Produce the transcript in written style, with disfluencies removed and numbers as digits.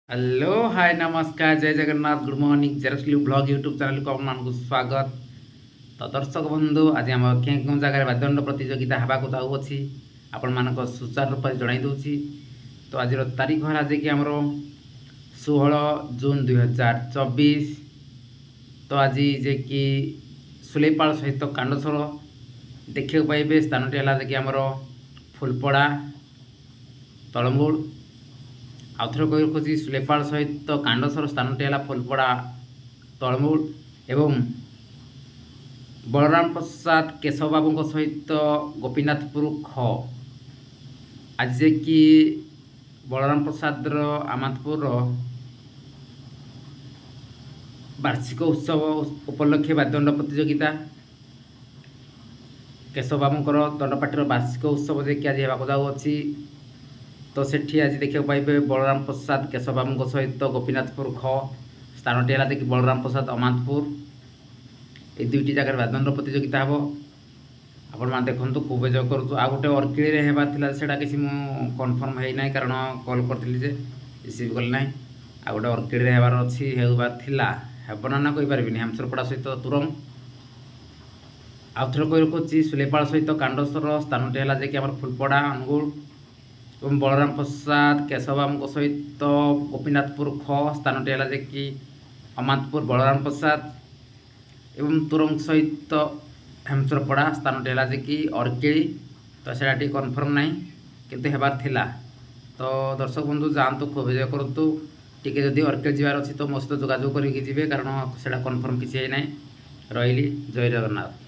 Hello hi नमस्कार जय Jagannath good morning जेरसली ब्लॉग यूट्यूब चैनल को आपको स्वागत। तो दर्शक बंधु आज आम केउँ जगह वाद्यदंड प्रतियोगिता होगा जाऊँगी आपण मान सुचार रूप से जन दूसरी। तो आज तारीख है आज कि आमर 16 जून 2024। तो आज जे कि सुलेपाल सहित कांडसर देखा पाइबे स्थान टी है कि आमर फुलपड़ा तलमूल आउ थे कह खोजी सुलेपाल सहित कांडसर स्थान टी है फुलपड़ा तलमूल एवं बलराम प्रसाद केशव बाबू सहित गोपीनाथपुर ख। आज कि बलराम प्रसाद आमातपुर वार्षिक उत्सव उपलक्षे वाद्यदंड प्रतियोगिता केशव बाबूर दंडपाठीर वार्षिक उत्सव जे कि आज होगा जाऊँगी। तो सेठी आज देखा पाइबे बलराम प्रसाद केशव बाबू सहित गोपीनाथपुर ख स्थान टी है कि बलराम प्रसाद अमातपुर ये दुईटी जगह वाद्यदंड प्रतियोगिता हे। आपण मैंने देखो खूब एंजय करूँ। आ गोटे अर्किड़ होगा से किसी कनफर्म है ना कारण कल करी रिसीव कल ना। आ गोटे अर्किड़ होबार अच्छी हेबना ना कहीपर हेमसरपड़ा सहित तुरंग आउ थे कही रखुच्छी सुलेपाल सहित कांडसर स्थान टी है कि फुलपड़ा अनुगुल और बलराम प्रसाद केशव बाबू सहित गोपीनाथपुर ख स्थान टी है कि अमातपुर बलराम प्रसाद एवं तुरंग सहित हेमसरपड़ा स्थान टी है कि अर्किड़ी। तो से कनफर्म ना किंतु हेबार थिला। तो दर्शक बंधु जातु खूब एंजय करूँ। टी जदि अर्किड़ जबार अच्छी तो मो सहित जोगाजोग करके जी कारण से कनफर्म किसी है ना। रही जय जगन्नाथ।